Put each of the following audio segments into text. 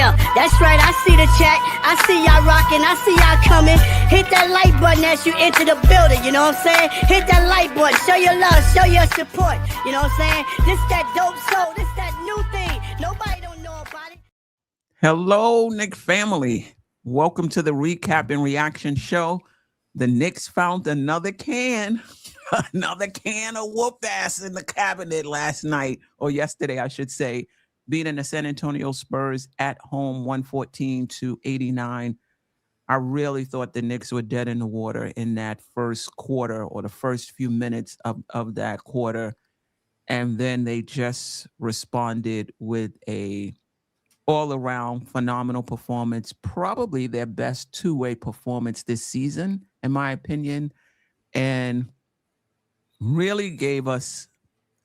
Yeah, that's right. I see the chat. I see y'all rocking. I see y'all coming. Hit that like button as you enter the building. You know what I'm saying? Hit that like button. Show your love. Show your support. You know what I'm saying? This that dope soul. This that new thing. Nobody don't know about it. Hello, Knick family. Welcome to the Recap and Reaction Show. The Knicks found another can of whoop ass in the cabinet last night, or yesterday, I should say, beating the San Antonio Spurs at home 114-89. I really thought the Knicks were dead in the water in that first quarter or the first few minutes of that quarter. And then they just responded with a all-around phenomenal performance, probably their best two-way performance this season, in my opinion, and really gave us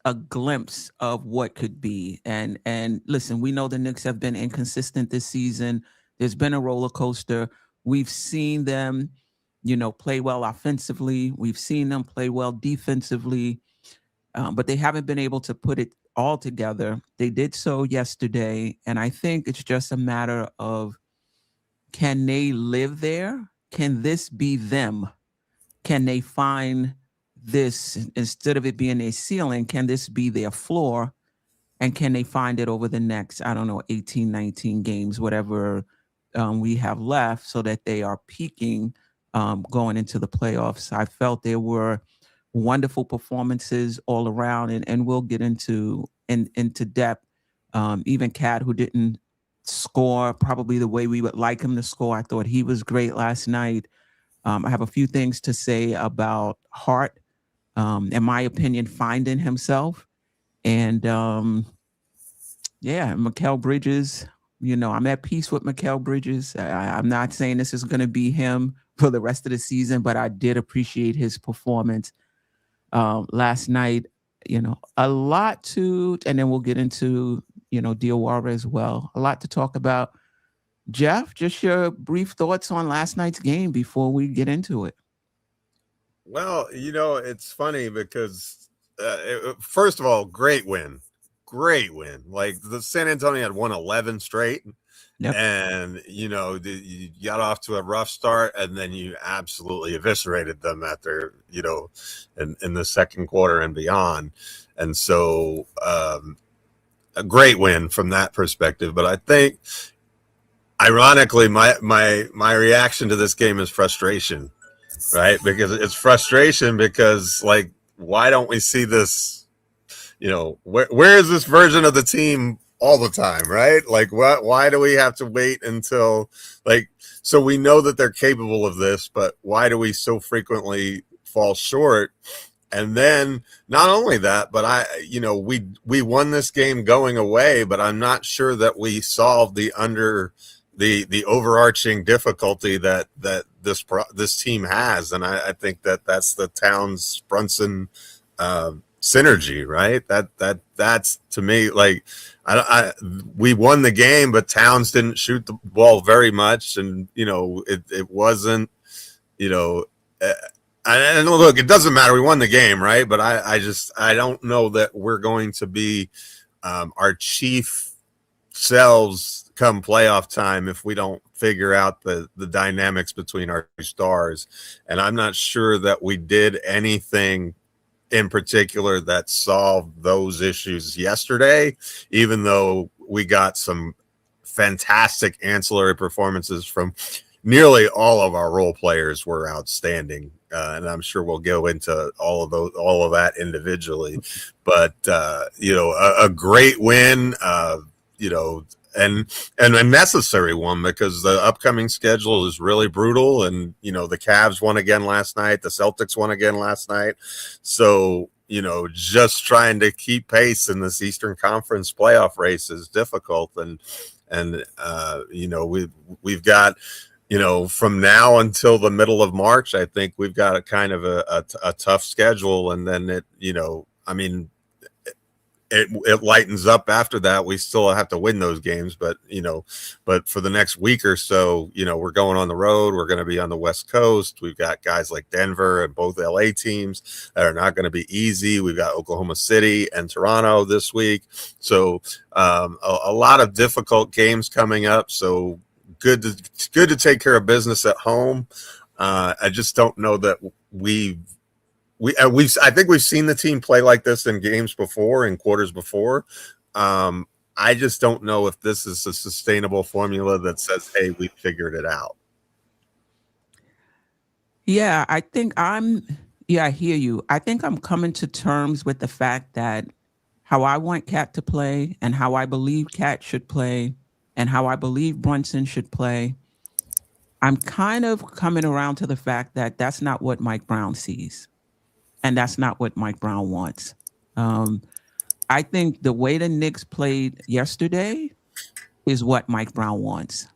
a glimpse of what could be. And listen, we know the Knicks have been inconsistent this season. There's been a roller coaster. We've seen them, play well offensively. We've seen them play well defensively, but they haven't been able to put it all together. They did so yesterday, and I think it's just a matter of, can they live there? Can this be them? Can they find this, instead of it being a ceiling, can this be their floor? And can they find it over the next, 18, 19 games, whatever we have left, so that they are peaking going into the playoffs? I felt there were wonderful performances all around, and we'll get into depth. Even Cat, who didn't score probably the way we would like him to score, I thought he was great last night. I have a few things to say about Hart, in my opinion, finding himself. And Mikal Bridges, I'm at peace with Mikal Bridges. I'm not saying this is going to be him for the rest of the season, but I did appreciate his performance last night. A lot to, and then we'll get into, Diawara as well. A lot to talk about. Geoff, just your brief thoughts on last night's game before we get into it. Well, it's funny because, first of all, great win. Like, the San Antonio had won 11 straight. Yep. And, you got off to a rough start, and then you absolutely eviscerated them after, in the second quarter and beyond. And so a great win from that perspective. But I think, ironically, my reaction to this game is frustration, right? Because it's frustration because, like, why don't we see this, where is this version of the team all the time, right? Like, why do we have to wait until, like, so we know that they're capable of this, but why do we so frequently fall short? And then not only that, but we won this game going away, but I'm not sure that we solved the overarching difficulty that this team has. And I think that's the Towns Brunson synergy, right? That's, to me, like, we won the game, but Towns didn't shoot the ball very much, and it wasn't, and look, it doesn't matter. We won the game, right? But I don't know that we're going to be our chief selves come playoff time if we don't figure out the dynamics between our two stars. And I'm not sure that we did anything in particular that solved those issues yesterday, even though we got some fantastic ancillary performances from nearly all of our role players were outstanding. And I'm sure we'll go into all of that individually, but a great win, and a necessary one, because the upcoming schedule is really brutal. And, the Cavs won again last night. The Celtics won again last night. So, just trying to keep pace in this Eastern Conference playoff race is difficult. And we've got, from now until the middle of March, I think we've got a kind of a tough schedule. And then it lightens up after that. We still have to win those games, but for the next week or so, we're going on the road. We're going to be on the West Coast. We've got guys like Denver and both LA teams that are not going to be easy. We've got Oklahoma City and Toronto this week. So a lot of difficult games coming up. So good to take care of business at home. I just don't know that I think we've seen the team play like this in games before, in quarters before. I just don't know if this is a sustainable formula that says, hey, we figured it out. Yeah, I hear you. I think I'm coming to terms with the fact that how I want Cat to play and how I believe Cat should play and how I believe Brunson should play, I'm kind of coming around to the fact that that's not what Mike Brown sees. And that's not what Mike Brown wants. I think the way the Knicks played yesterday is what Mike Brown wants.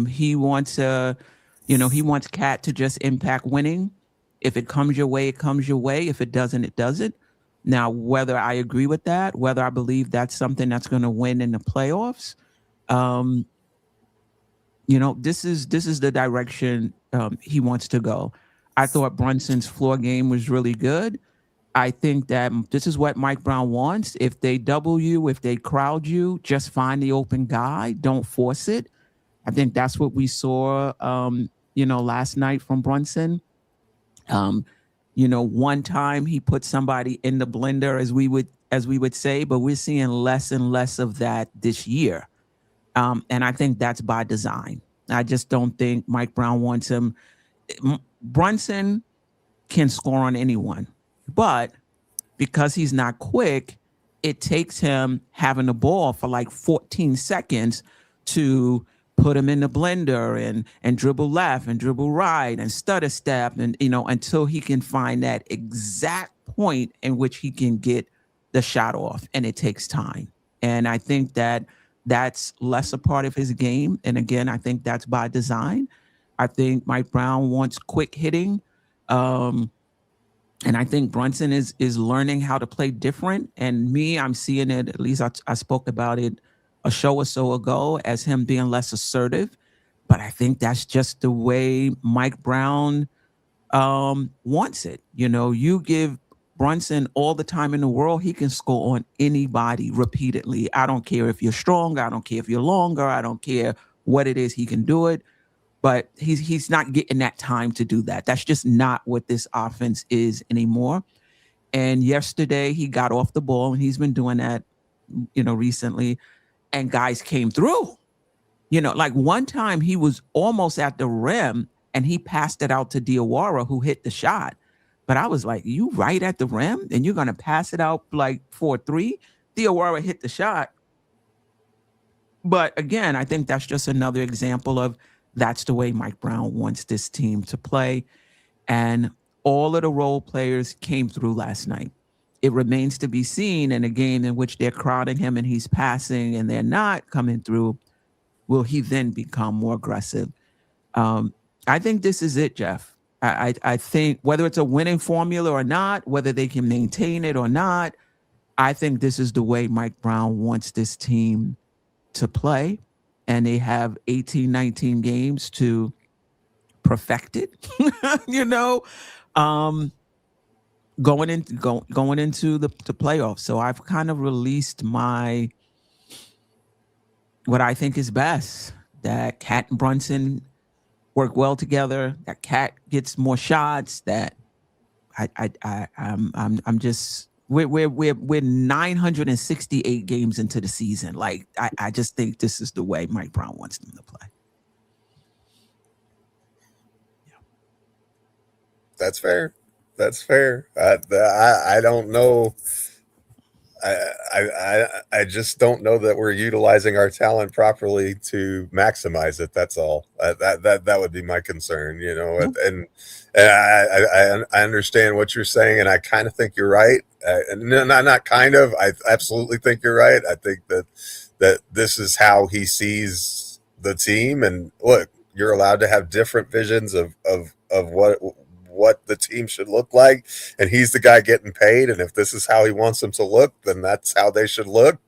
He wants he wants Cat to just impact winning. If it comes your way, it comes your way. If it doesn't, it doesn't. Now, whether I agree with that, whether I believe that's something that's going to win in the playoffs, this is the direction he wants to go. I thought Brunson's floor game was really good. I think that this is what Mike Brown wants. If they double you, if they crowd you, just find the open guy. Don't force it. I think that's what we saw, last night from Brunson. One time he put somebody in the blender, as we would say, but we're seeing less and less of that this year. And I think that's by design. I just don't think Mike Brown wants him. Brunson can score on anyone, but because he's not quick, it takes him having the ball for like 14 seconds to put him in the blender and dribble left and dribble right and stutter step and until he can find that exact point in which he can get the shot off, and it takes time. And I think that's less a part of his game. And again, I think that's by design. I think Mike Brown wants quick hitting. And I think Brunson is learning how to play different. And I'm seeing it, at least I spoke about it a show or so ago, as him being less assertive. But I think that's just the way Mike Brown wants it. You give Brunson all the time in the world, he can score on anybody repeatedly. I don't care if you're strong. I don't care if you're longer. I don't care what it is. He can do it. But he's not getting that time to do that. That's just not what this offense is anymore. And yesterday he got off the ball, and he's been doing that, recently. And guys came through. Like one time he was almost at the rim and he passed it out to Diawara, who hit the shot. But I was like, you right at the rim and you're going to pass it out like for a three? Diawara hit the shot. But again, I think that's just another example of that's the way Mike Brown wants this team to play. And all of the role players came through last night. It remains to be seen in a game in which they're crowding him and he's passing and they're not coming through. Will he then become more aggressive? I think this is it, Geoff. I think whether it's a winning formula or not, whether they can maintain it or not, I think this is the way Mike Brown wants this team to play. And they have 18, 19 games to perfect it, going into the playoffs. So I've kind of released what I think is best, that Cat and Brunson work well together, that Cat gets more shots, that we're 968 games into the season. Like I just think this is the way Mike Brown wants them to play. Yeah. That's fair. I don't know. I just don't know that we're utilizing our talent properly to maximize it. That's all. That would be my concern, and I understand what you're saying, and I kind of think you're right. Not kind of. I absolutely think you're right. I think that this is how he sees the team. And look, you're allowed to have different visions of what the team should look like, and he's the guy getting paid, and if this is how he wants them to look, then that's how they should look.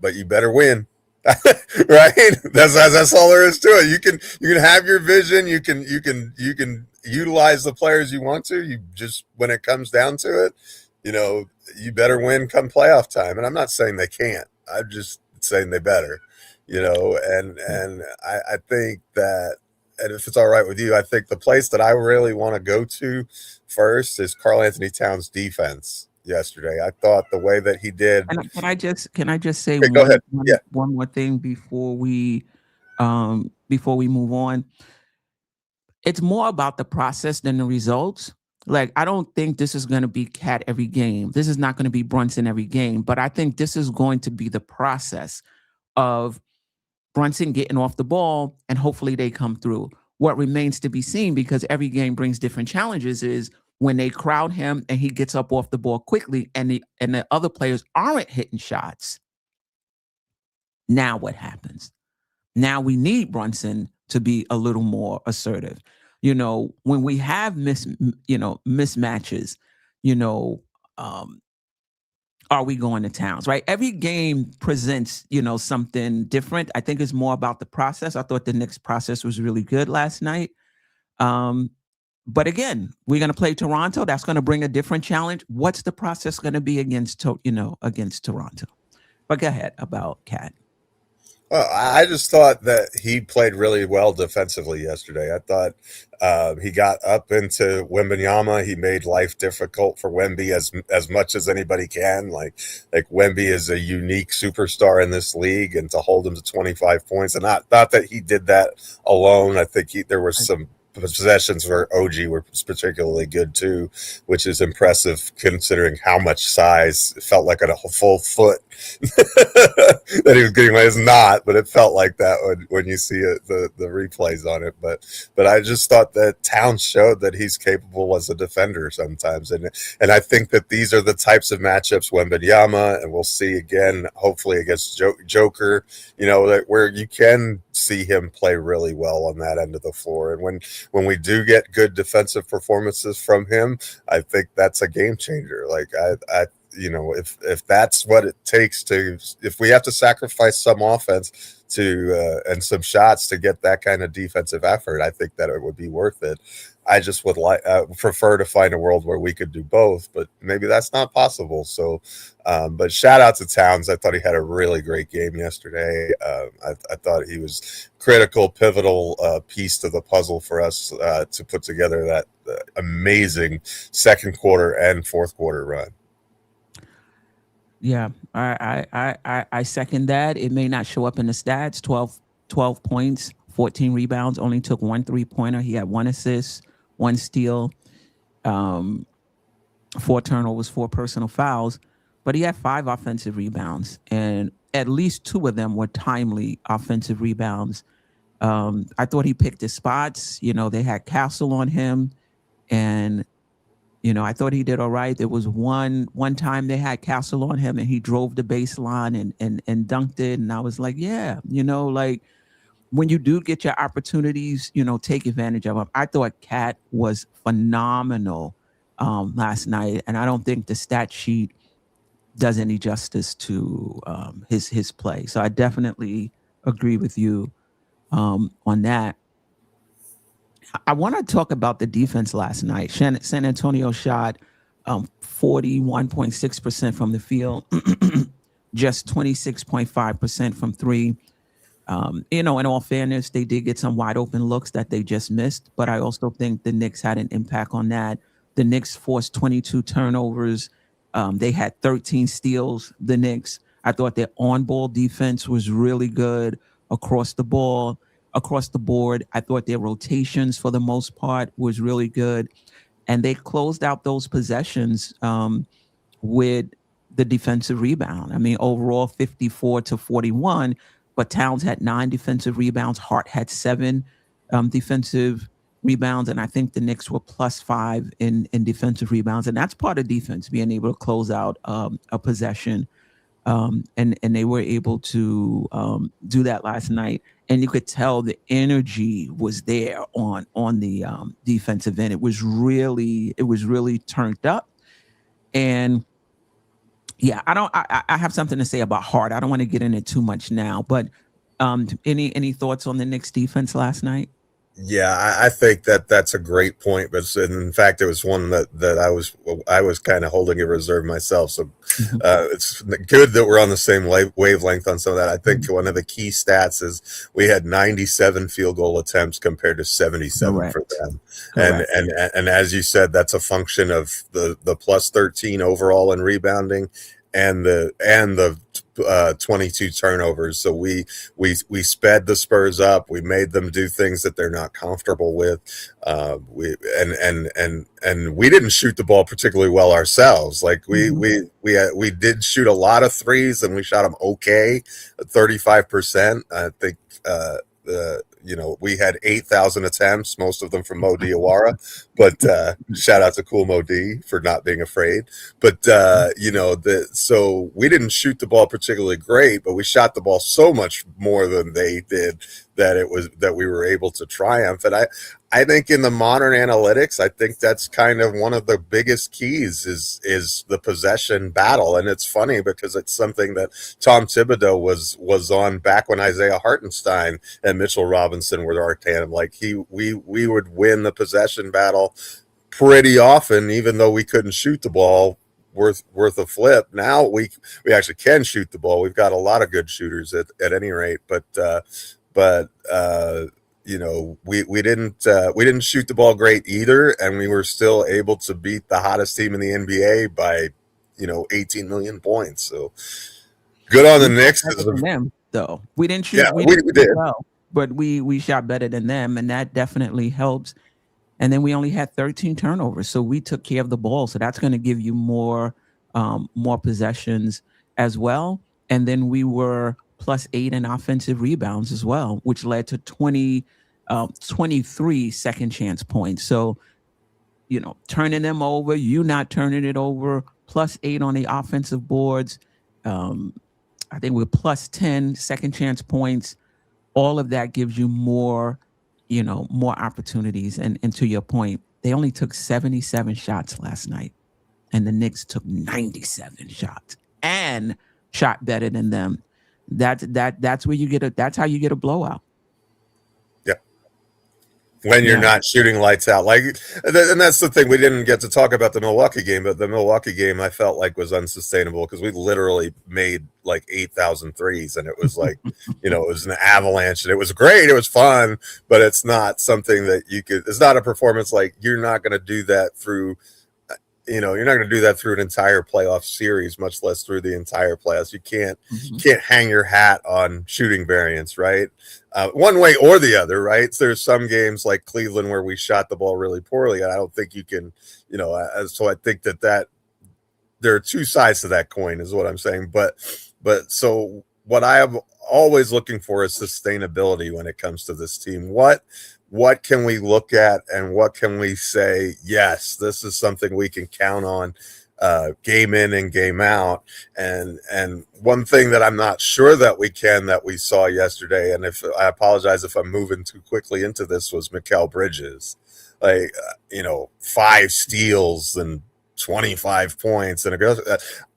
But you better win. Right? That's all there is to it. You can have your vision, you can utilize the players you want to. You just, when it comes down to it, you better win come playoff time. And I'm not saying they can't. I'm just saying they better. And I think that, and if it's all right with you, I think the place that I really want to go to first is Karl Anthony Towns' defense yesterday. I thought the way that he did. Can I just say one more thing before we move on? It's more about the process than the results. Like, I don't think this is going to be Cat every game. This is not going to be Brunson every game. But I think this is going to be the process of Brunson getting off the ball, and hopefully they come through. What remains to be seen, because every game brings different challenges, is when they crowd him and he gets up off the ball quickly and the other players aren't hitting shots. Now what happens? Now we need Brunson to be a little more assertive. When we have mismatches, are we going to Towns, right? Every game presents, something different. I think it's more about the process. I thought the Knicks process was really good last night. But again, we're going to play Toronto. That's going to bring a different challenge. What's the process going to be against Toronto? But go ahead about Cat. Well, I just thought that he played really well defensively yesterday. I thought he got up into Wembanyama. He made life difficult for Wemby as much as anybody can. Like Wemby is a unique superstar in this league, and to hold him to 25 points, and not that he did that alone. I think there was some possessions where OG were particularly good too, which is impressive considering how much size. It felt like a full foot that he was getting away. It's not, but it felt like that when you see it, the replays on it. But I just thought that Towns showed that he's capable as a defender sometimes, and I think that these are the types of matchups Wembanyama, and we'll see again hopefully against Joker, that where you can see him play really well on that end of the floor. And when we do get good defensive performances from him, I think that's a game changer. Like if that's what it takes if we have to sacrifice some offense and some shots to get that kind of defensive effort, I think that it would be worth it. I just would prefer to find a world where we could do both, but maybe that's not possible. So, but shout out to Towns. I thought he had a really great game yesterday. I thought he was critical, pivotal piece to the puzzle for us to put together that amazing second quarter and fourth quarter run. Yeah, I second that. It may not show up in the stats. 12 points, 14 rebounds, only took 1 3-pointer. He had 1 assist, 1 steal, 4 turnovers, 4 personal fouls, but he had 5 offensive rebounds, and at least 2 of them were timely offensive rebounds. I thought he picked his spots. They had Castle on him, and I thought he did all right. There was one time they had Castle on him and he drove the baseline and dunked it. And I was like, yeah, like when you do get your opportunities, take advantage of them. I thought Cat was phenomenal last night. And I don't think the stat sheet does any justice to his play. So I definitely agree with you on that. I want to talk about the defense last night. San Antonio shot 41.6% from the field, just 26.5% from 3. In all fairness, they did get some wide open looks that they just missed, but I also think the Knicks had an impact on that. The Knicks forced 22 turnovers. They had 13 steals, the Knicks. I thought their on-ball defense was really good across the board. I thought their rotations, for the most part, was really good. And they closed out those possessions with the defensive rebound. I mean, overall 54-41, but Towns had 9 defensive rebounds. Hart had 7 defensive rebounds. And I think the Knicks were +5 in defensive rebounds. And that's part of defense, being able to close out a possession And they were able to do that last night. And you could tell the energy was there on the defensive end. It was really turned up. And yeah, I have something to say about Hart. I don't want to get into it too much now, but any thoughts on the Knicks defense last night? Yeah, I think that's a great point, but in fact, it was one that I was kind of holding a reserve myself. So it's good that we're on the same wavelength on some of that. I think one of the key stats is we had 97 field goal attempts compared to 77 Correct. for them, Correct. and as you said, that's a function of the plus 13 overall in rebounding and the 22 turnovers. So we sped the Spurs up. We made them do things that they're not comfortable with. We didn't shoot the ball particularly well ourselves. Like we did shoot a lot of threes, and we shot them okay, 35%. I think we had 8,000 attempts, most of them from Mo Diawara, but shout out to Cool Mo D for not being afraid. But so we didn't shoot the ball particularly great, but we shot the ball so much more than they did that we were able to triumph. And I think in the modern analytics, I think that's kind of one of the biggest keys is the possession battle. And it's funny because it's something that Tom Thibodeau was on back when Isaiah Hartenstein and Mitchell Robinson were our tandem. Like we would win the possession battle pretty often, even though we couldn't shoot the ball worth a flip. Now we actually can shoot the ball. We've got a lot of good shooters at any rate, but we didn't shoot the ball great either, and we were still able to beat the hottest team in the NBA by 18 million points. So good on the Knicks. Them, though we didn't shoot. Yeah, we did well, but we shot better than them, and that definitely helps. And then we only had 13 turnovers, so we took care of the ball. So that's going to give you more possessions as well. And then we were +8 in offensive rebounds as well, which led to 23 second chance points. So, turning them over, you not turning it over, +8 on the offensive boards. I think we're +10 second chance points. All of that gives you more opportunities. And to your point, they only took 77 shots last night, and the Knicks took 97 shots and shot better than them. That's where you get that's how you get a blowout. Yeah. When you're not shooting lights out. And that's the thing. We didn't get to talk about the Milwaukee game, but the Milwaukee game I felt like was unsustainable because we literally made like 8,000 threes, and it was like, it was an avalanche, and it was great. It was fun, but it's not something that it's not a performance. Like you're not going to do that through you're not going to do that through an entire playoff series, much less through the entire playoffs. You can't hang your hat on shooting variance, right? One way or the other, right? So there's some games like Cleveland where we shot the ball really poorly, and I don't think you can, so I think that there are two sides to that coin is what I'm saying. But so what I am always looking for is sustainability when it comes to this team. What can we look at, and what can we say, yes, this is something we can count on game in and game out. And one thing that I'm not sure that we saw yesterday, and if I apologize if I'm moving too quickly into this, was Mikal Bridges. 5 steals and 25 points, and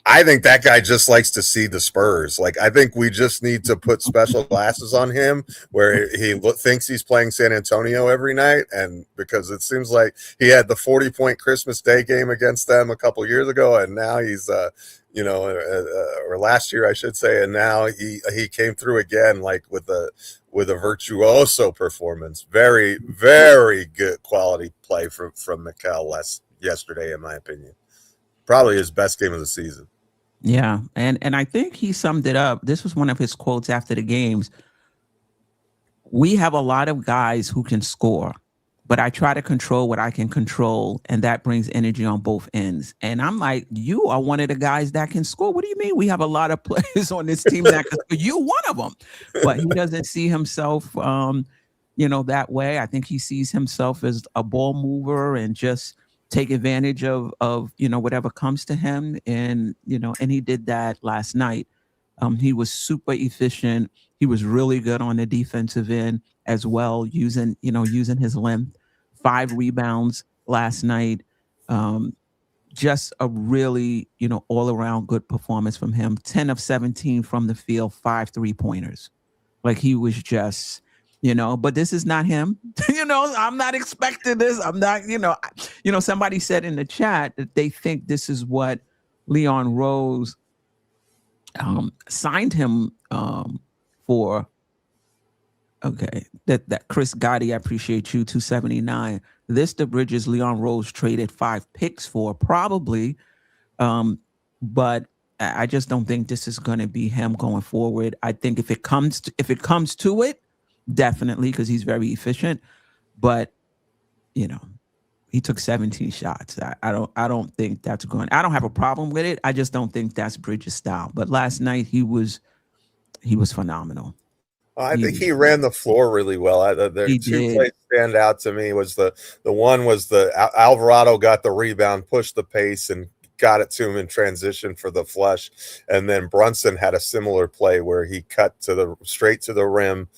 I think that guy just likes to see the Spurs. Like, I think we just need to put special glasses on him where he thinks he's playing San Antonio every night. And because it seems like he had the 40-point Christmas Day game against them a couple years ago, and now he's, or last year, I should say, and now he came through again, like with a virtuoso performance. Very, very good quality play from Mikal yesterday, in my opinion. Probably his best game of the season. Yeah, and I think he summed it up. This was one of his quotes after the games. We have a lot of guys who can score, but I try to control what I can control, and that brings energy on both ends. And I'm like, you are one of the guys that can score. What do you mean? We have a lot of players on this team that can score. You one of them. But he doesn't see himself, that way. I think he sees himself as a ball mover and just take advantage of whatever comes to him. And he did that last night. He was super efficient. He was really good on the defensive end as well, using his length. 5 rebounds last night. Just a really, all around good performance from him. 10 of 17 from the field, 5 3-pointers. Like he was just, but this is not him. I'm not expecting this. I'm not, somebody said in the chat that they think this is what Leon Rose signed him for. Okay, that Chris Gotti, I appreciate you. 279. This the Bridges Leon Rose traded 5 picks for, probably, but I just don't think this is going to be him going forward. I think if it comes to it, definitely, because he's very efficient. But he took 17 shots. I don't think that's going. I don't have a problem with it. I just don't think that's Bridges' style. But last night he was phenomenal. I think he ran the floor really well. There are 2 plays stand out to me. Was the one was the Alvarado got the rebound, pushed the pace, and got it to him in transition for the flush. And then Brunson had a similar play where he cut straight to the rim,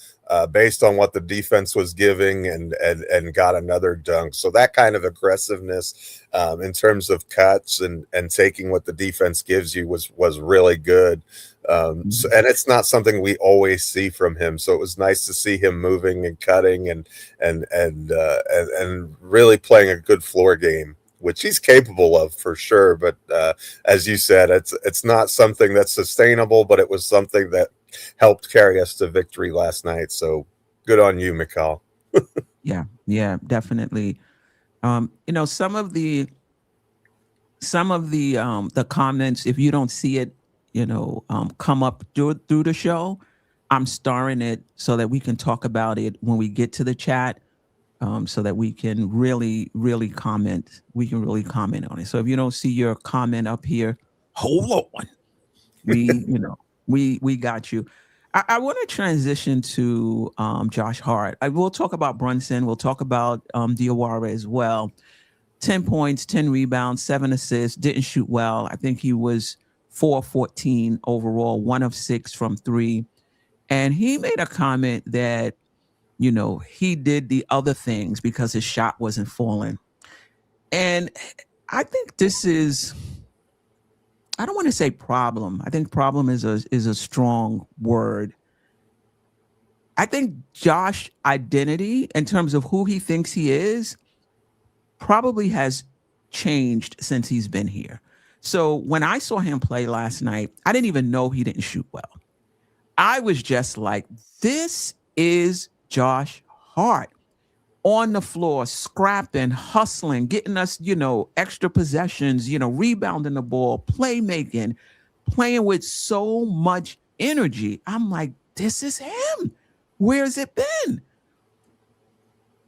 based on what the defense was giving, and got another dunk. So that kind of aggressiveness in terms of cuts and taking what the defense gives you was really good. And it's not something we always see from him. So it was nice to see him moving and cutting and really playing a good floor game, which he's capable of for sure. But as you said, it's not something that's sustainable, but it was something that helped carry us to victory last night. So good on you, Mikal. Yeah, definitely. Some of the comments, if you don't see it, come up through the show, I'm starring it so that we can talk about it when we get to the chat, so that we can really comment. We can really comment on it. So if you don't see your comment up here, hold on. We got you. I want to transition to Josh Hart. We'll talk about Brunson. We'll talk about Diawara as well. 10 points, 10 rebounds, 7 assists. Didn't shoot well. I think he was 4-14 overall, 1 of 6 from 3. And he made a comment that, he did the other things because his shot wasn't falling. And I think this is, I don't want to say problem. I think problem is a strong word. I think Josh's identity in terms of who he thinks he is probably has changed since he's been here. So when I saw him play last night, I didn't even know he didn't shoot well. I was just like, this is Josh Hart on the floor, scrapping, hustling, getting us, extra possessions, rebounding the ball, playmaking, playing with so much energy. I'm like, this is him. Where's it been?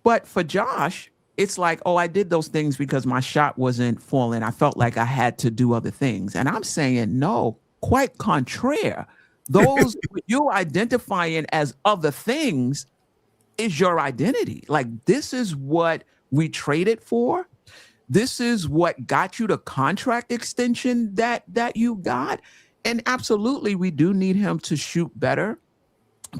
But for Josh, it's like, oh, I did those things because my shot wasn't falling. I felt like I had to do other things. And I'm saying, no, quite contraire. Those you identifying as other things is your identity. Like, this is what we traded for. This is what got you the contract extension that you got. And absolutely, we do need him to shoot better.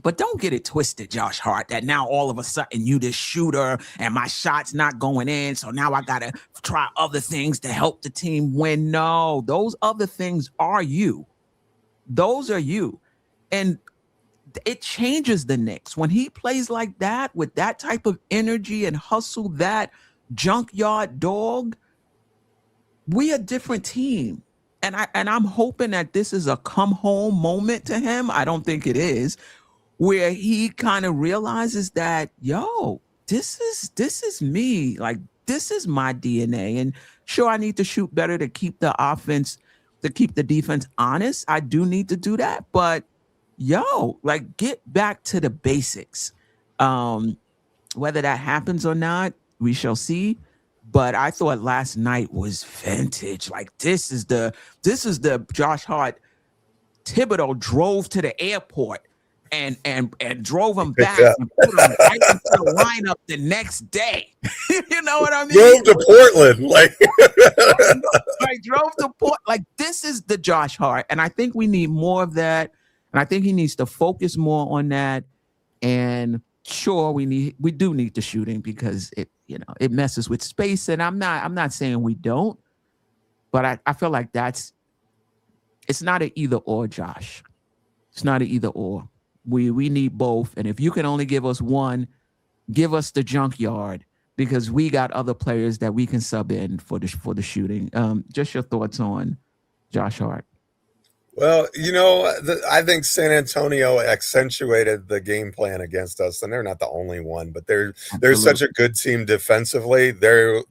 But don't get it twisted, Josh Hart, that now all of a sudden you this shooter and my shot's not going in. So now I got to try other things to help the team win. No, those other things are you. Those are you. And it changes the Knicks. When he plays like that, with that type of energy and hustle, that junkyard dog, we a different team. And I'm hoping that this is a come home moment to him. I don't think it is, where he kind of realizes that, yo, this is me. Like, this is my DNA. And sure, I need to shoot better to keep the offense, to keep the defense honest. I do need to do that. But yo, like, get back to the basics. Whether that happens or not, we shall see. But I thought last night was vintage. Like, this is the Josh Hart Thibodeau drove to the airport and drove him back and put him right into the lineup the next day. You know what I mean? Drove to Portland, like drove to Portland. Like, this is the Josh Hart, and I think we need more of that. And I think he needs to focus more on that. And sure, we do need the shooting because it messes with space. And I'm not saying we don't, but I feel like it's not an either or, Josh. It's not an either or. We need both. And if you can only give us one, give us the junkyard, because we got other players that we can sub in for the shooting. Just your thoughts on Josh Hart. Well, I think San Antonio accentuated the game plan against us, and they're not the only one, but they're such a good team defensively. They're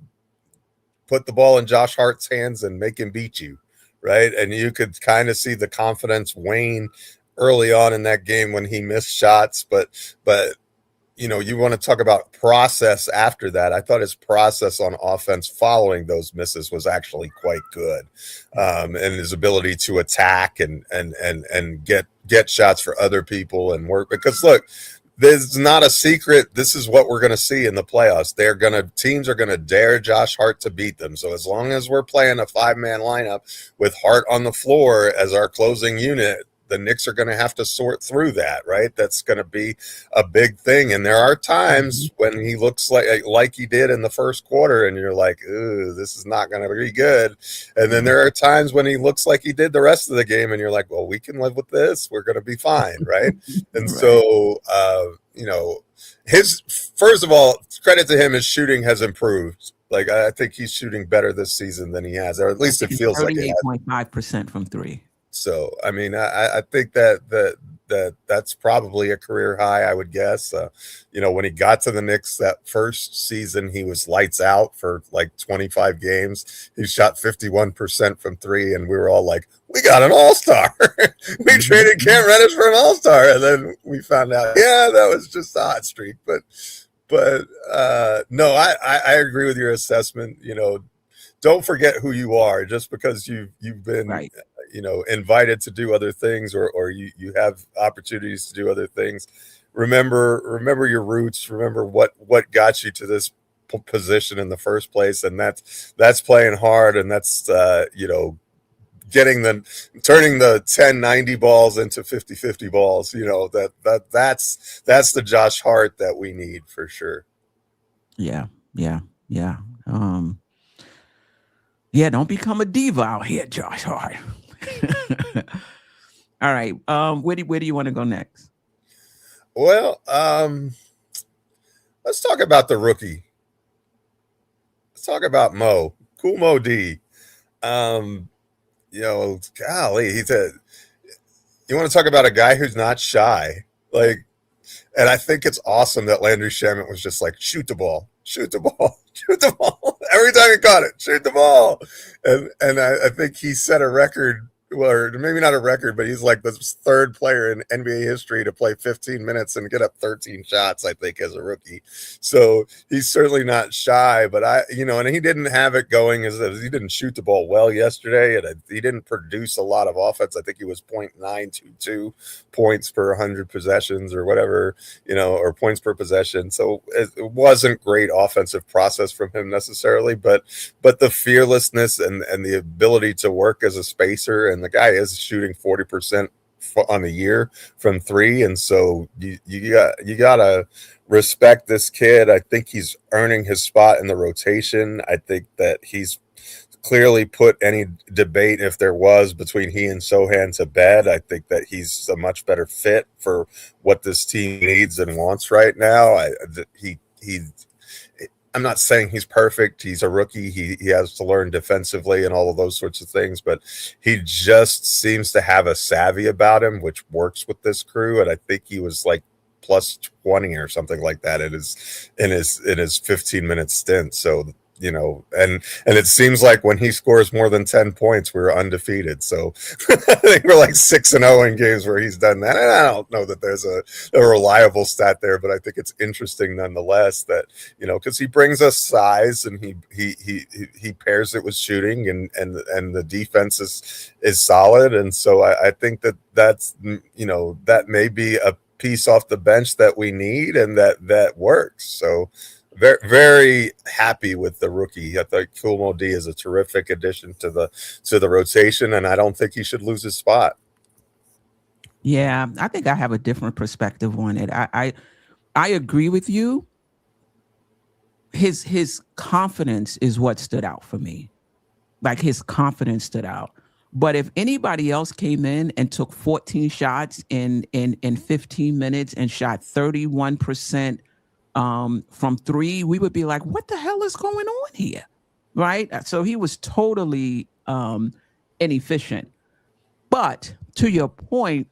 put the ball in Josh Hart's hands and make him beat you, right? And you could kind of see the confidence wane early on in that game when he missed shots, but you want to talk about process after that. I thought his process on offense following those misses was actually quite good. And his ability to attack and get shots for other people and work. Because look, there's not a secret. This is what we're going to see in the playoffs. Teams are going to dare Josh Hart to beat them. So as long as we're playing a 5-man lineup with Hart on the floor as our closing unit, the Knicks are going to have to sort through that, right? That's going to be a big thing. And there are times when he looks like he did in the first quarter, and you're like, ooh, this is not going to be good. And then there are times when he looks like he did the rest of the game, and you're like, well, we can live with this. We're going to be fine, right? And Right. So, first of all, credit to him, his shooting has improved. Like, I think he's shooting better this season than he has, or at least it feels like it. 38.5% from three. So, I mean, I think that's probably a career high, I would guess. When he got to the Knicks that first season, he was lights out for like 25 games. He shot 51% from three, and we were all like, we got an all-star. We traded Cam Reddish for an all-star, and then we found out, that was just a hot streak. But no, I agree with your assessment. Don't forget who you are just because you've been Right. invited to do other things or you have opportunities to do other things. Remember your roots. Remember what got you to this position in the first place, and that's playing hard, and that's turning the 10-90 balls into 50-50 balls. That's the Josh Hart that we need for sure. Yeah. Don't become a diva out here, Josh Hart. All right. Where do you want to go next? Well, let's talk about the rookie. Let's talk about Mo. Cool Mo D. Golly, he said, you want to talk about a guy who's not shy. Like, and I think it's awesome that Landry Shamet was just like, shoot the ball. Shoot the ball. Shoot the ball. Every time he caught it, shoot the ball. And I think he set a record, or maybe not a record, but he's like the third player in NBA history to play 15 minutes and get up 13 shots, I think, as a rookie. So he's certainly not shy, but and he didn't have it going he didn't shoot the ball well yesterday, and he didn't produce a lot of offense. I think he was 0.922 points per 100 possessions or whatever, or points per possession. So it wasn't great offensive process from him necessarily, but the fearlessness and the ability to work as a spacer, and the guy is shooting 40% on the year from three, and so you gotta respect this kid. I think he's earning his spot in the rotation. I think that he's clearly put any debate, if there was, between he and Sohan to bed. I think that he's a much better fit for what this team needs and wants right now. I'm not saying he's perfect. He's a rookie. He has to learn defensively and all of those sorts of things, but he just seems to have a savvy about him, which works with this crew. And I think he was like plus 20 or something like that in his 15-minute stint. So, and it seems like when he scores more than 10 points, we're undefeated. So I think we're like 6-0 in games where he's done that. And I don't know that there's a reliable stat there, but I think it's interesting nonetheless that, because he brings us size, and he pairs it with shooting, and the defense is solid. And so I think that's that may be a piece off the bench that we need, and that works. So very, very happy with the rookie. I think Kool Mo D is a terrific addition to the rotation, and I don't think he should lose his spot. Yeah, I think I have a different perspective on it. I agree with you. His confidence is what stood out for me. Like his confidence stood out. But if anybody else came in and took 14 shots in 15 minutes and shot 31% from three, we would be like, what the hell is going on here? Right? So he was totally inefficient. But to your point,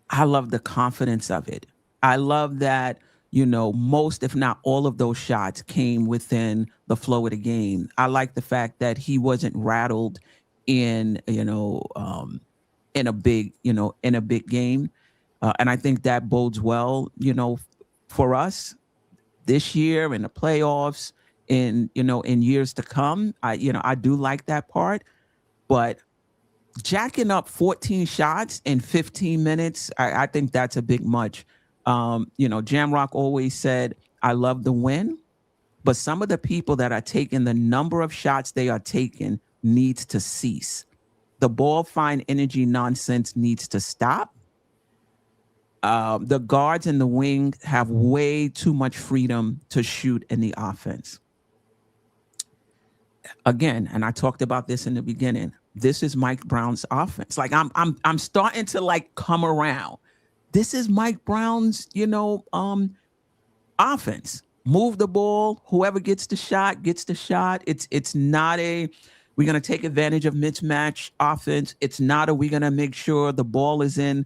I love the confidence of it. I love that, most, if not all of those shots came within the flow of the game. I like the fact that he wasn't rattled in, in a big game. And I think that bodes well, for us this year in the playoffs in years to come. I do like that part, but jacking up 14 shots in 15 minutes, I think that's a big much. Jamrock always said, I love the win, but some of the people that are taking the number of shots they are taking needs to cease. The ball fine energy nonsense needs to stop. The guards and the wing have way too much freedom to shoot in the offense. Again, and I talked about this in the beginning, this is Mike Brown's offense. Like I'm starting to like come around. This is Mike Brown's, offense. Move the ball. Whoever gets the shot gets the shot. It's not a we're gonna take advantage of mismatch offense. It's not a we're gonna make sure the ball is in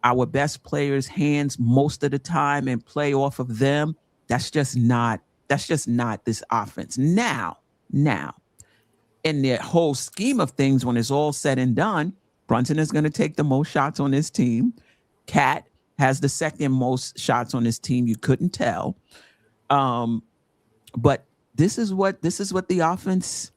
our best players' hands most of the time and play off of them. That's just not this offense. Now, in the whole scheme of things, when it's all said and done, Brunson is going to take the most shots on his team. Cat has the second most shots on his team. You couldn't tell. But this is what the offense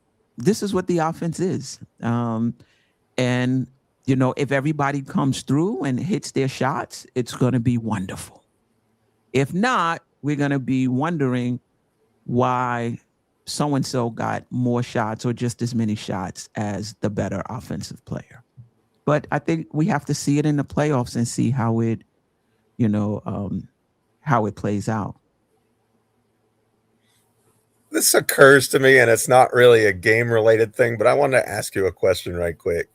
is. And if everybody comes through and hits their shots, it's going to be wonderful. If not, we're going to be wondering why so-and-so got more shots or just as many shots as the better offensive player. But I think we have to see it in the playoffs and see how it plays out. This occurs to me, and it's not really a game-related thing, but I wanted to ask you a question right quick.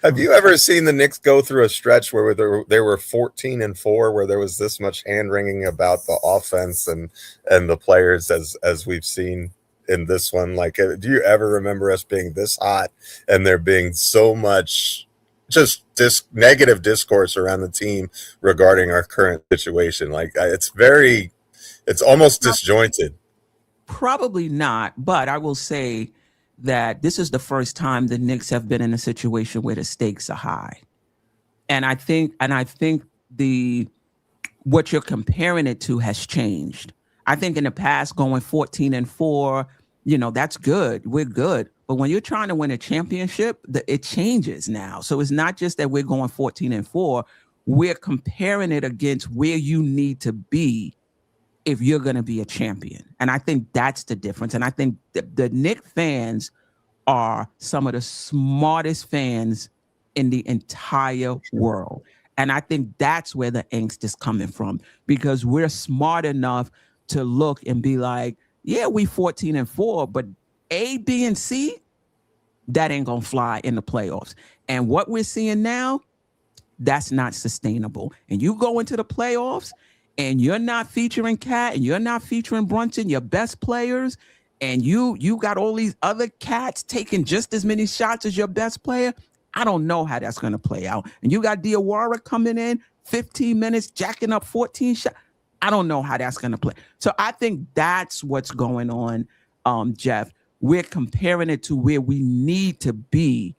Have you ever seen the Knicks go through a stretch where they were 14-4, where there was this much hand-wringing about the offense and the players as we've seen in this one? Like, do you ever remember us being this hot and there being so much just negative discourse around the team regarding our current situation? Like, it's almost disjointed. Probably not, but I will say that this is the first time the Knicks have been in a situation where the stakes are high. And I think what you're comparing it to has changed. I think in the past, going 14-4, that's good. We're good. But when you're trying to win a championship, it changes now. So it's not just that we're going 14-4. We're comparing it against where you need to be if you're going to be a champion. And I think that's the difference. And I think the Knicks fans are some of the smartest fans in the entire world. And I think that's where the angst is coming from, because we're smart enough to look and be like, yeah, we 14-4, but A, B, and C, that ain't going to fly in the playoffs. And what we're seeing now, that's not sustainable. And you go into the playoffs and you're not featuring Cat and you're not featuring Brunson, your best players, and you got all these other cats taking just as many shots as your best player, I don't know how that's going to play out. And you got Diawara coming in 15 minutes, jacking up 14 shots. I don't know how that's going to play. So I think that's what's going on, Geoff. We're comparing it to where we need to be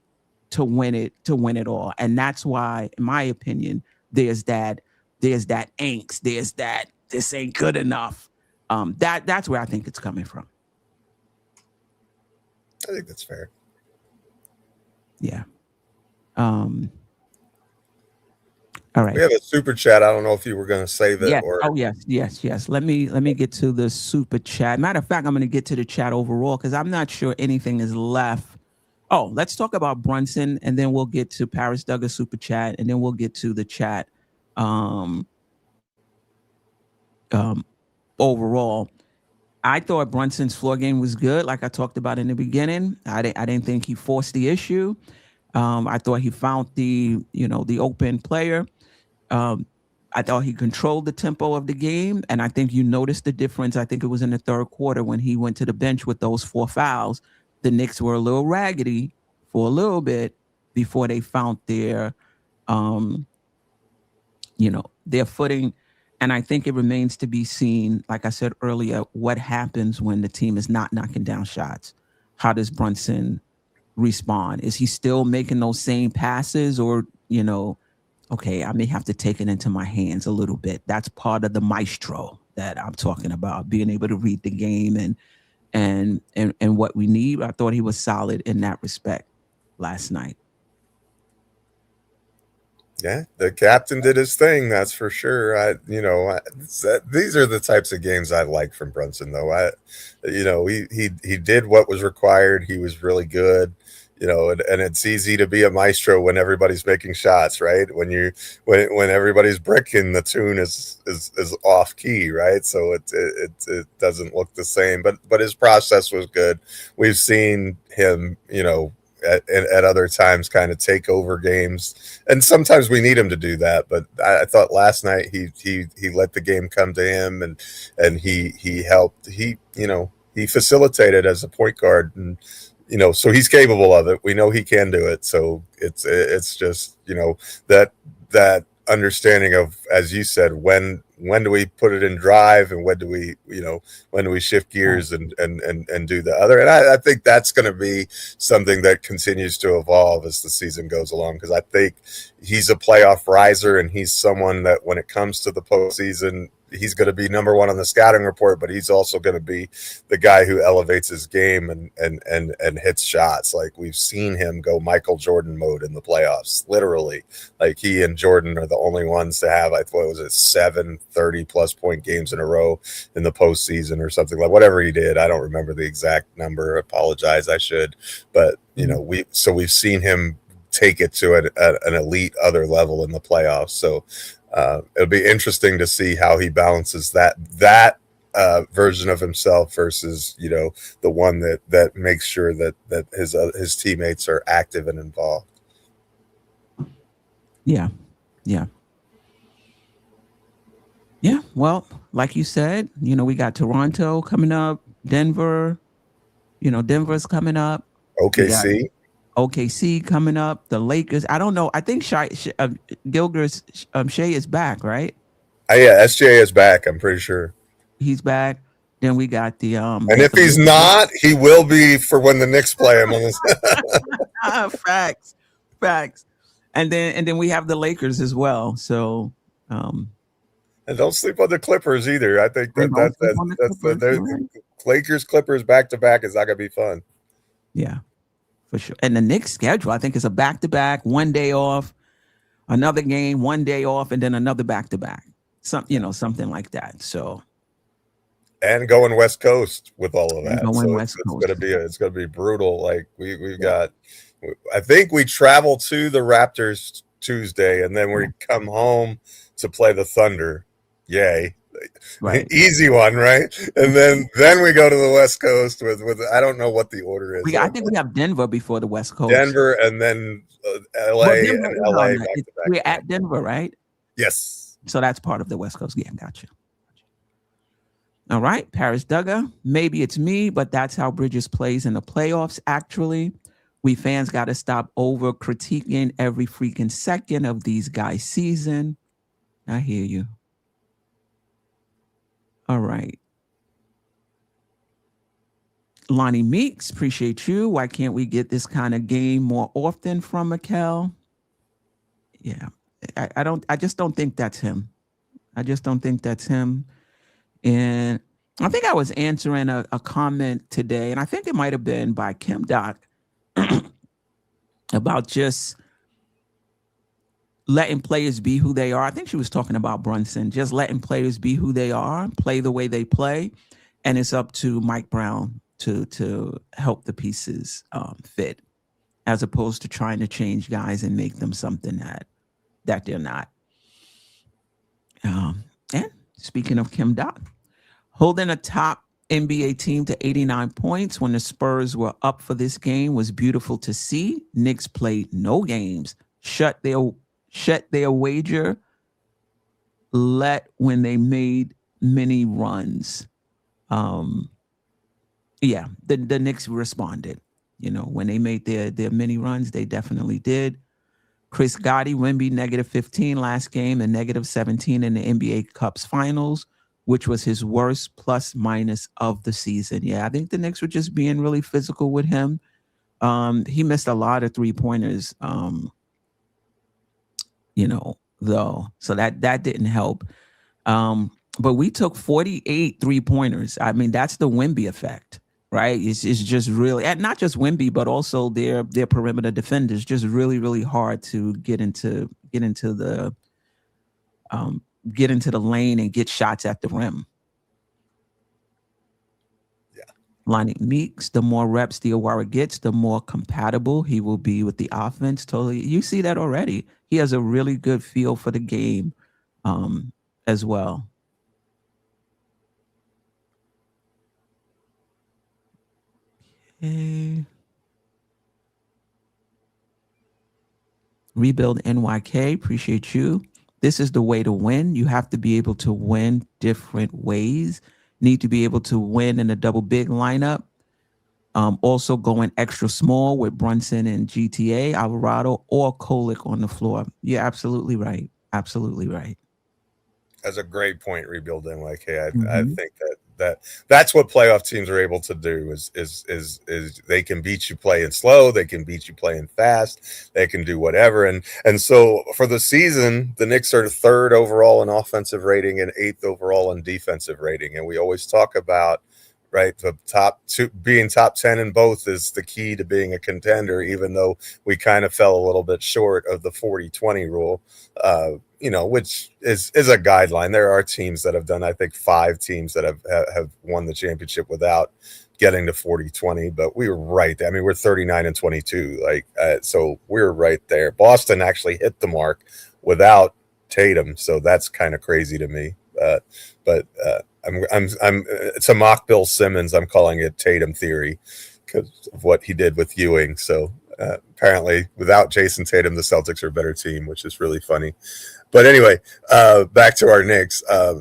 to win it all. And that's why, in my opinion, there's that angst. There's that this ain't good enough. That's where I think it's coming from. I think that's fair. Yeah. All right. We have a super chat. I don't know if you were going to save it. Yeah. Or... Oh, yes. Let me get to the super chat. Matter of fact, I'm going to get to the chat overall because I'm not sure anything is left Oh, let's talk about Brunson, and then we'll get to Paris Duggar super chat, and then we'll get to the chat. Overall, I thought Brunson's floor game was good, like I talked about in the beginning. I didn't think he forced the issue. I thought he found the open player. I thought he controlled the tempo of the game, and I think you noticed the difference. I think it was in the third quarter when he went to the bench with those 4 fouls. The Knicks were a little raggedy for a little bit before they found their footing. And I think it remains to be seen, like I said earlier, what happens when the team is not knocking down shots. How does Brunson respond? Is he still making those same passes, or, okay, I may have to take it into my hands a little bit. That's part of the maestro that I'm talking about, being able to read the game and what we need. I thought he was solid in that respect last night. Yeah, the captain did his thing, that's for sure. These are the types of games I like from Brunson, though. He did what was required. He was really good. And it's easy to be a maestro when everybody's making shots, right? When everybody's bricking, the tune is off key, right? So it doesn't look the same. But his process was good. We've seen him, at other times kind of take over games, and sometimes we need him to do that. But I thought last night he let the game come to him, and he helped. He facilitated as a point guard, and so he's capable of it. We know he can do it. So it's just that understanding of, as you said, when do we put it in drive, and when do we shift gears and do the other. And I think that's going to be something that continues to evolve as the season goes along, because I think he's a playoff riser, and he's someone that when it comes to the postseason, he's going to be number one on the scouting report, but he's also going to be the guy who elevates his game and hits shots. Like, we've seen him go Michael Jordan mode in the playoffs, literally. Like, he and Jordan are the only ones to have, I thought it was 7 30-plus point games in a row in the postseason or something, like whatever he did. I don't remember the exact number. I apologize. I should. But, we've seen him take it to an elite other level in the playoffs. So, it'll be interesting to see how he balances that version of himself versus the one that makes sure that his teammates are active and involved. Yeah. Well, like you said, we got Toronto coming up, Denver. Denver's coming up. OKC coming up, the Lakers. I don't know. I think Gilgeous Shea is back, right? Yeah, SJ is back. I'm pretty sure he's back. Then we got the and if he's not, he will be for when the Knicks play him. Facts. And then we have the Lakers as well. So and don't sleep on the Clippers either. I think that's the Lakers Clippers back to back is not gonna be fun. Yeah. For sure. And the Knicks schedule, I think, is a back-to-back, 1 day off, another game, 1 day off, and then another back-to-back. Something like that. So, and going West Coast with all of that. So it's gonna be brutal. Like we've got, I think we travel to the Raptors Tuesday, and then we come home to play the Thunder. Yay. Right. Easy one, right? And then we go to the West Coast with I don't know what the order is. I think we have Denver before the West Coast. Denver, and then LA and LA. We're at Denver, right? Yes. So that's part of the West Coast. Yeah, gotcha. All right, Paris Duggar. Maybe it's me, but that's how Bridges plays in the playoffs. Actually, we fans got to stop over critiquing every freaking second of these guys' season. I hear you. All right. Lonnie Meeks, appreciate you. Why can't we get this kind of game more often from Mikal? Yeah, I just don't think that's him. And I think I was answering a comment today, and I think it might have been by Kim Doc about just letting players be who they are. I think she was talking about Brunson, just letting players be who they are, play the way they play. And it's up to Mike Brown to help the pieces fit. as opposed to trying to change guys and make them something that they're not. And speaking of Kim Dot, holding a top NBA team to 89 points when the Spurs were up for this game was beautiful to see. Knicks played no games, shut their wager, let when they made many runs. Yeah, the Knicks responded. You know, when they made their mini runs, they definitely did. Chris Gotti, Wemby, -15 last game and -17 in the NBA Cups finals, which was his worst plus minus of the season. Yeah, I think the Knicks were just being really physical with him. He missed a lot of 3-pointers, though. So that didn't help. But we took 48 3-pointers. I mean, that's the Wemby effect, right? It's just really, and not just Wemby, but also their perimeter defenders, just really, really hard to get into the lane and get shots at the rim. Yeah. Lonnie Meeks, the more reps Diawara gets, the more compatible he will be with the offense. Totally. You see that already. He has a really good feel for the game as well. Okay. Rebuild NYK, appreciate you. This is the way to win. You have to be able to win different ways. Need to be able to win in a double big lineup. Also going extra small with Brunson and GTA, Alvarado, or Kolick on the floor. You're absolutely right. Absolutely right. That's a great point. Rebuild NYK. I think that's what playoff teams are able to do is they can beat you playing slow, they can beat you playing fast, they can do whatever. And so for the season, the Knicks are 3rd overall in offensive rating and 8th overall in defensive rating. And we always talk about, right, the top 2 being top 10 in both is the key to being a contender, even though we kind of fell a little bit short of the 40-20 rule. Which is a guideline. There are teams that have done, I think 5 teams that have won the championship without getting to 40-20, but we were right there. I mean, we're 39-22. So we're right there. Boston actually hit the mark without Tatum. So that's kind of crazy to me. But it's a mock Bill Simmons. I'm calling it Tatum theory because of what he did with Ewing. So apparently without Jason Tatum, the Celtics are a better team, which is really funny. But anyway, back to our Knicks. I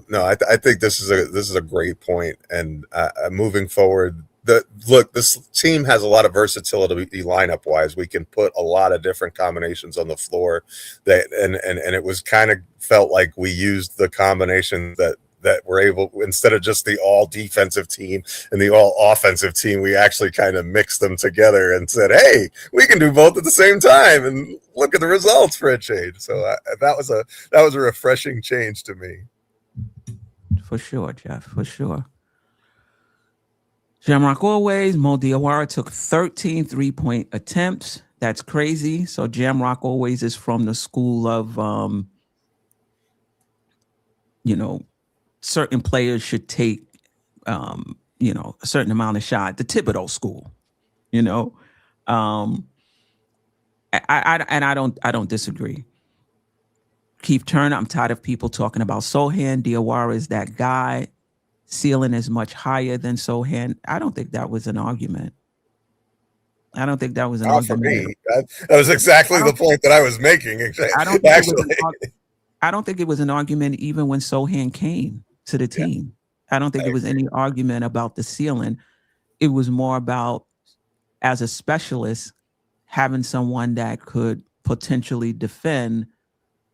think this is a great point. And moving forward, this team has a lot of versatility lineup wise. We can put a lot of different combinations on the floor. And it was kind of felt like we used the combination that we're able, instead of just the all defensive team and the all offensive team, we actually kind of mixed them together and said, hey, we can do both at the same time and look at the results for a change. So that was a refreshing change to me. For sure, Geoff, for sure. Jamrock always, Mo Diawara took 13 3-point attempts. That's crazy. So Jamrock always is from the school of, certain players should take, a certain amount of shot. The Thibodeau school, I don't disagree. Keith Turner, I'm tired of people talking about Sohan. Diawara is that guy. Ceiling is much higher than Sohan. I don't think that was an argument. I don't think that was an argument. For me, that was exactly the point that I was making. I don't think it was an argument even when Sohan came to the team. I don't think it was any argument about the ceiling. It was more about, as a specialist, having someone that could potentially defend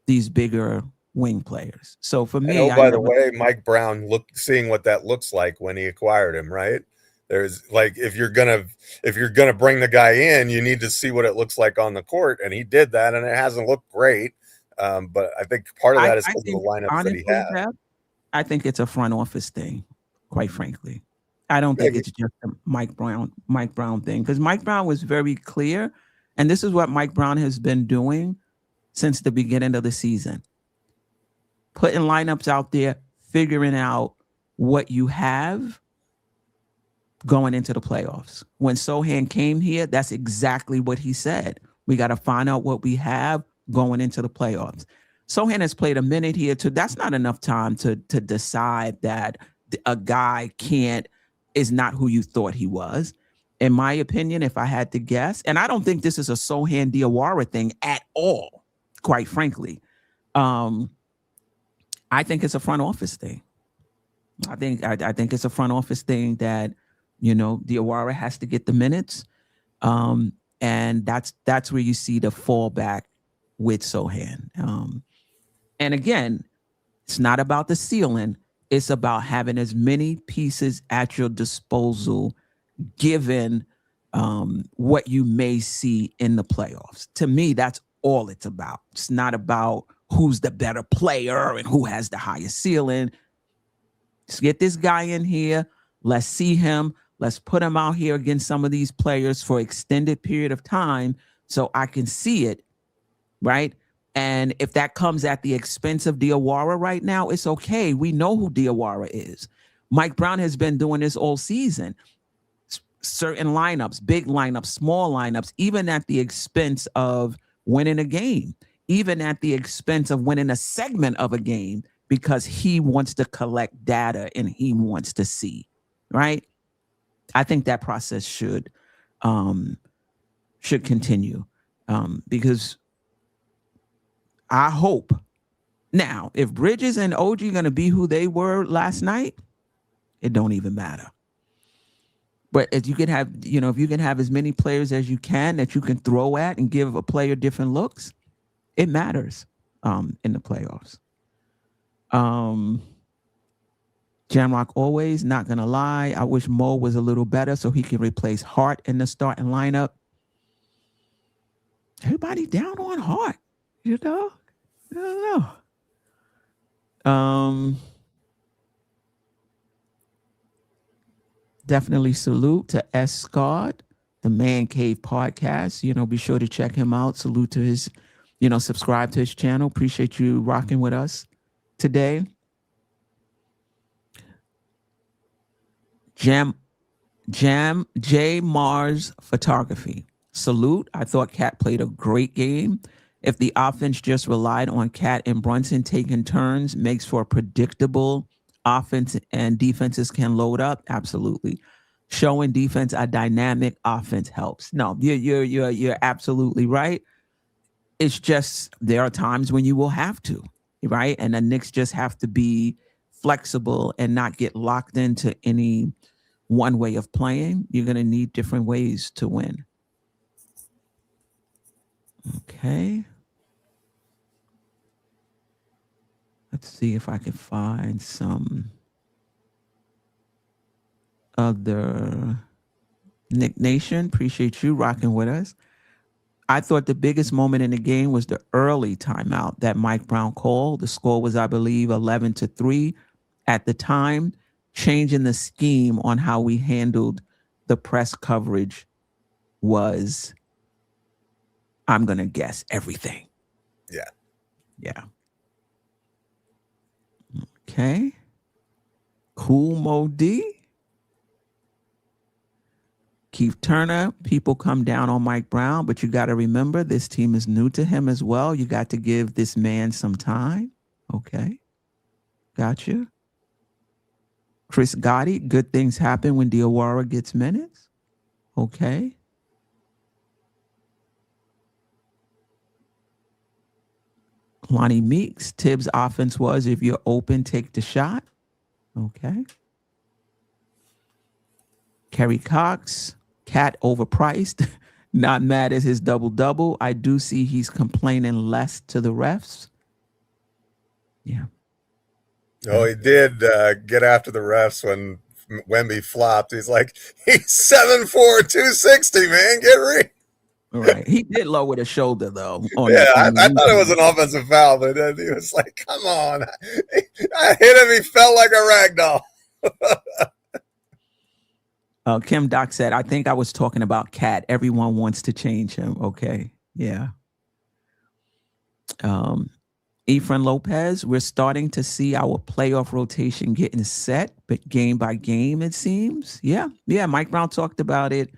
these bigger wing players. So for me, by the way, Mike Brown seeing what that looks like when he acquired him, right? There's if you're gonna bring the guy in, you need to see what it looks like on the court, and he did that, and it hasn't looked great. But I think part of that is because of the lineups that he had. I think it's a front office thing, quite frankly. I don't think it's just a Mike Brown thing, because Mike Brown was very clear, and this is what Mike Brown has been doing since the beginning of the season. Putting lineups out there, figuring out what you have, going into the playoffs. When Sohan came here, that's exactly what he said. We got to find out what we have going into the playoffs. Sohan has played a minute here too. That's not enough time to decide that a guy is not who you thought he was. In my opinion, if I had to guess, and I don't think this is a Sohan Diawara thing at all, quite frankly. I think it's a front office thing. I think it's a front office thing that, Diawara has to get the minutes. And that's where you see the fallback with Sohan. And again, it's not about the ceiling. It's about having as many pieces at your disposal, given what you may see in the playoffs. To me, that's all it's about. It's not about who's the better player and who has the highest ceiling. Let's get this guy in here. Let's see him. Let's put him out here against some of these players for an extended period of time so I can see it, right? And if that comes at the expense of Diawara right now, it's okay. We know who Diawara is. Mike Brown has been doing this all season. Certain lineups, big lineups, small lineups, even at the expense of winning a game, even at the expense of winning a segment of a game, because he wants to collect data and he wants to see, right? I think that process should continue because I hope now if Bridges and OG are going to be who they were last night, it don't even matter. But if you can have, if you can have as many players as you can that you can throw at and give a player different looks, it matters in the playoffs. Jamrock always, not going to lie. I wish Mo was a little better so he can replace Hart in the starting lineup. Everybody down on Hart, I don't know. Definitely salute to S. Scott, the Man Cave podcast. Be sure to check him out. Salute to his, subscribe to his channel. Appreciate you rocking with us today. J Mars Photography. Salute. I thought Cat played a great game. If the offense just relied on Cat and Brunson taking turns, makes for a predictable offense and defenses can load up. Absolutely. Showing defense a dynamic offense helps. No, you're absolutely right. It's just there are times when you will have to, right? And the Knicks just have to be flexible and not get locked into any one way of playing. You're going to need different ways to win. Okay. Let's see if I can find some other Knick Nation. Appreciate you rocking with us. I thought the biggest moment in the game was the early timeout that Mike Brown called. The score was, I believe, 11-3 at the time. Changing the scheme on how we handled the press coverage was, I'm going to guess, everything. Yeah. Okay. Cool Mo D. Keith Turner, people come down on Mike Brown, but you got to remember this team is new to him as well. You got to give this man some time. Okay. Gotcha. Chris Gotti, good things happen when Diawara gets minutes. Okay. Lonnie Meeks, Tibbs' offense was, if you're open, take the shot. Okay. Kerry Cox, Cat overpriced. Not mad at his double-double. I do see he's complaining less to the refs. Yeah. Oh, he did get after the refs when Wemby flopped. He's like, he's 7'4", 260, man. Get ready. Right. He did lower the shoulder, though. I thought it was an offensive foul, but then he was like, come on. I hit him. He felt like a rag doll. Kim Doc said, I think I was talking about Cat. Everyone wants to change him. Okay. Yeah. Efren Lopez, we're starting to see our playoff rotation getting set, but game by game, it seems. Yeah. Mike Brown talked about it.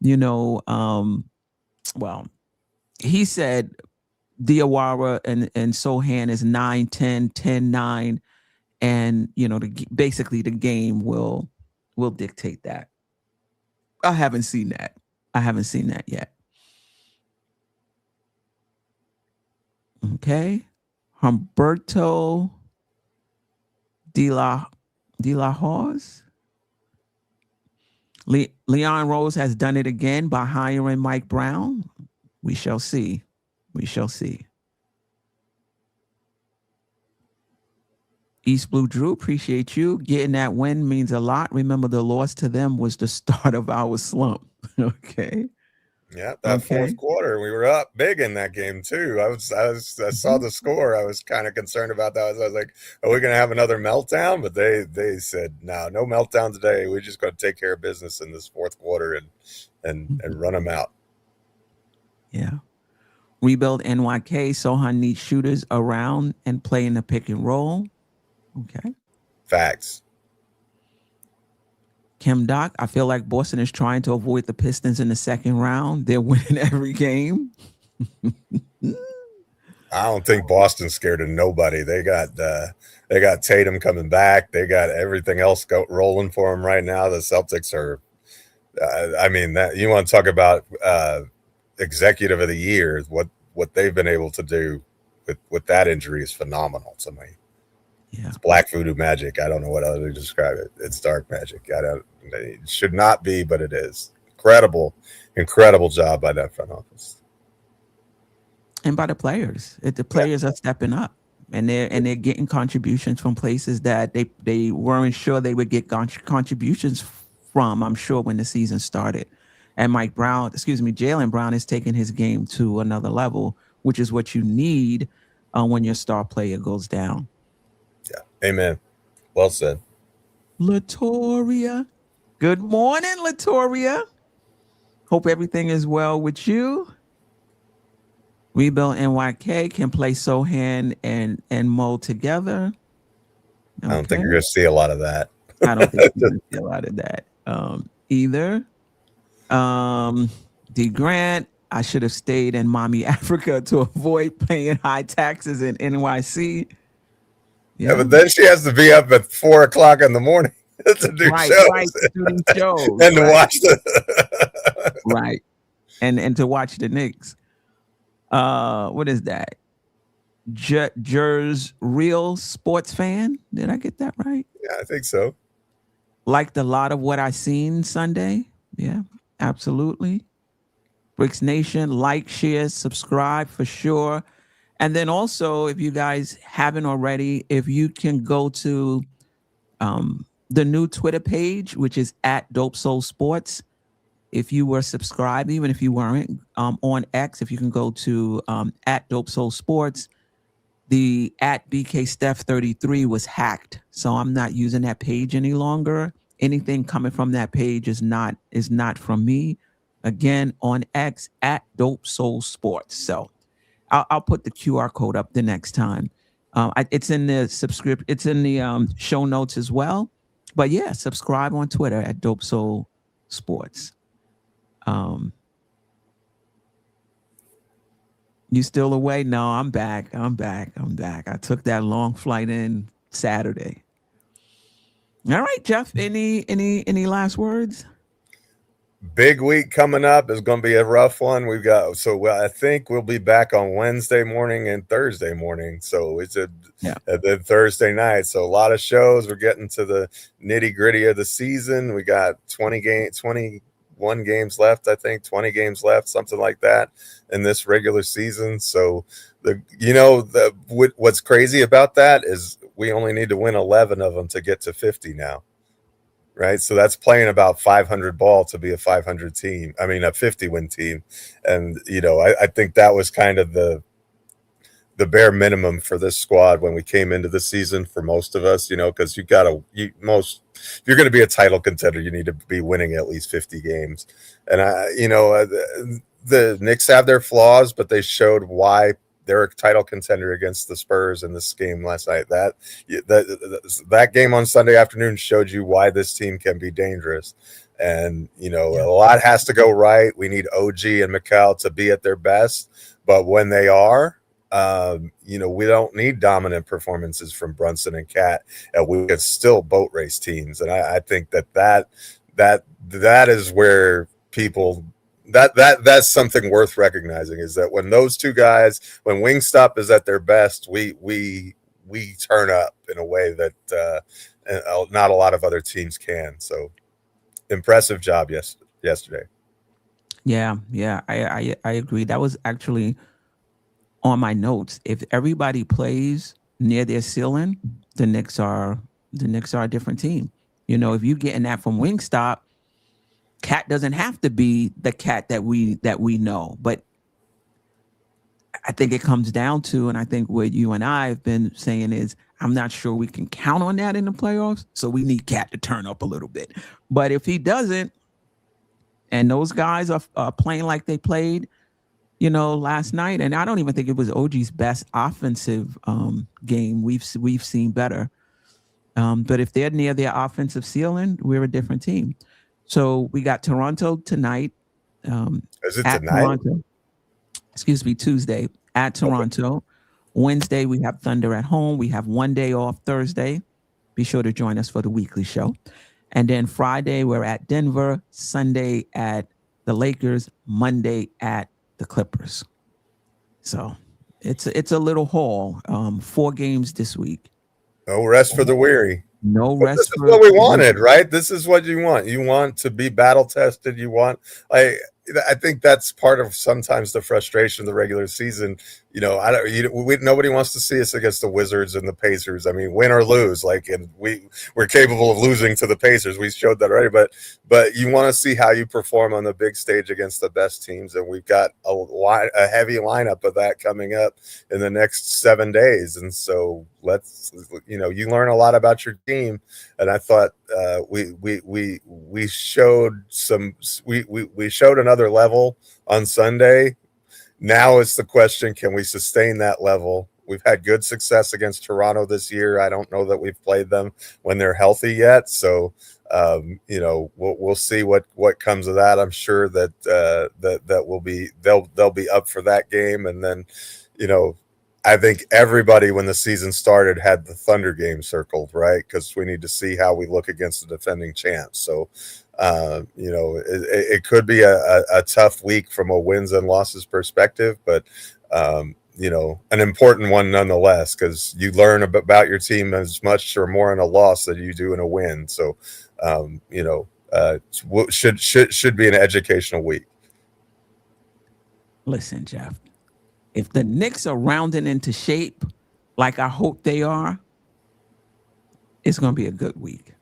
Well, he said Diawara and Sohan is 9-10, 10-9. And, basically the game will dictate that. I haven't seen that yet. Okay. Humberto De La Hoz. Leon Rose has done it again by hiring Mike Brown. We shall see. East Blue Drew, appreciate you. Getting that win means a lot. Remember, the loss to them was the start of our slump. Okay. Yeah, that fourth quarter, we were up big in that game too. I saw the score. I was kind of concerned about that. I was like, "Are we going to have another meltdown?" But they said, "No meltdown today. We're just going to take care of business in this fourth quarter and run them out." Yeah. Rebuild NYK. Sohan needs shooters around and play in the pick and roll. Okay. Facts. Kim Doc, I feel like Boston is trying to avoid the Pistons in the second round. They're winning every game. I don't think Boston's scared of nobody. They got Tatum coming back. They got everything else rolling for them right now. The Celtics are. That you want to talk about executive of the year? What they've been able to do with that injury is phenomenal to me. Yeah. It's black voodoo magic. I don't know what other to describe it. It's dark magic. It should not be, but it is. Incredible job by that front office. And by the players. The players are stepping up. And they're getting contributions from places that they weren't sure they would get contributions from, I'm sure, when the season started. And Jaylen Brown is taking his game to another level, which is what you need when your star player goes down. Yeah. Amen. Well said. Latoria. Good morning, Latoria. Hope everything is well with you. Rebuild NYK can play Sohan and Mo together. Okay. I don't think you're going to see a lot of that. I don't think you're going to see a lot of that either. D. Grant, I should have stayed in Mommy Africa to avoid paying high taxes in NYC. Yeah, but then she has to be up at 4:00 in the morning to do shows. And to watch the right. And to watch the Knicks. What is that? Jer's real sports fan. Did I get that right? Yeah, I think so. Liked a lot of what I seen Sunday. Yeah, absolutely. Bricks Nation, like, share, subscribe for sure. And then also, if you guys haven't already, if you can go to the new Twitter page, which is at DopeSoulSports. If you were subscribed, even if you weren't, on X, if you can go to at DopeSoulSports, the at BKSteph33 was hacked. So I'm not using that page any longer. Anything coming from that page is not from me. Again, on X at DopeSoulSports. So I'll put the QR code up the next time. It's in the it's in the show notes as well. But yeah, subscribe on Twitter at DopeSoulSports. You still away? No, I'm back. I took that long flight in Saturday. All right, Geoff. Any last words? Big week coming up. Is going to be a rough one. I think we'll be back on Wednesday morning and Thursday morning. So it's then Thursday night. So a lot of shows. We're getting to the nitty gritty of the season. We got 21 games left. I think 20 games left, something like that, in this regular season. So what's crazy about that is we only need to win 11 of them to get to 50 now. Right. So that's playing about 500 ball to be a 500 team. I mean, a 50-win team. And, I think that was kind of the bare minimum for this squad when we came into the season for most of us, because if you're going to be a title contender, you need to be winning at least 50 games. And the Knicks have their flaws, but they showed why they're a title contender against the Spurs in this game last night. That game on Sunday afternoon showed you why this team can be dangerous. And, a lot has to go right. We need OG and Mikal to be at their best. But when they are, we don't need dominant performances from Brunson and Cat, and we can still boat race teams. And I think that is where people that's something worth recognizing, is that when those two guys, when Wingstop is at their best, we turn up in a way that not a lot of other teams can. So impressive job yesterday. Yeah, I agree. That was actually on my notes. If everybody plays near their ceiling, the Knicks are a different team. If you're getting that from Wingstop, Cat doesn't have to be the Cat that we know. But I think it comes down to, and I think what you and I have been saying is, I'm not sure we can count on that in the playoffs. So we need Cat to turn up a little bit. But if he doesn't, and those guys are playing like they played, last night, and I don't even think it was OG's best offensive game. We've seen better. But if they're near their offensive ceiling, we're a different team. So we got Toronto tonight. Is it at tonight? Toronto. Excuse me, Tuesday at Toronto. Okay. Wednesday, we have Thunder at home. We have one day off Thursday. Be sure to join us for the weekly show. And then Friday, we're at Denver. Sunday at the Lakers. Monday at the Clippers. So it's a little haul. 4 games this week. No rest for the weary. No rest. This is what we wanted, right? This is what you want. You want to be battle tested. You want, I think that's part of sometimes the frustration of the regular season. Nobody wants to see us against the Wizards and the Pacers. I mean, win or lose, and we're capable of losing to the Pacers. We showed that already, but you want to see how you perform on the big stage against the best teams, and we've got a heavy lineup of that coming up in the next 7 days. And so you learn a lot about your team, and I thought we showed another level on Sunday. Now it's the question, can we sustain that level? We've had good success against Toronto this year. I don't know that we've played them when they're healthy yet. So, we'll see what comes of that. I'm sure that they'll be up for that game. And then, I think everybody, when the season started, had the Thunder game circled, right? Because we need to see how we look against the defending champs. So, it could be a tough week from a wins and losses perspective, but, an important one nonetheless, because you learn about your team as much or more in a loss than you do in a win. So, should be an educational week. Listen, Geoff, if the Knicks are rounding into shape like I hope they are, it's going to be a good week.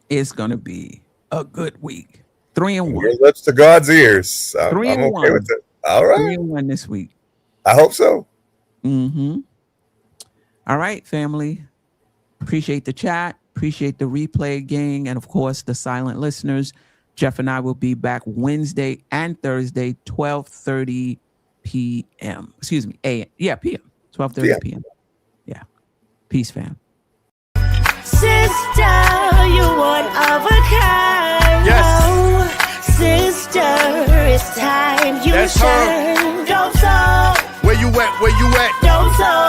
It's going to be a good week. 3-1. Your lips to God's ears. I'm okay with it. All right. 3-1 this week. I hope so. Mm-hmm. All right, family. Appreciate the chat. Appreciate the replay gang. And, of course, the silent listeners. Geoff and I will be back Wednesday and Thursday, 12:30 p.m. Excuse me, a.m. Yeah, p.m. 12:30 p.m. Yeah. Peace, fam. Sister, you one of a kind. Yes. Oh, sister, it's time you That's shine. Don't so. Where you at? Where you at? Don't so.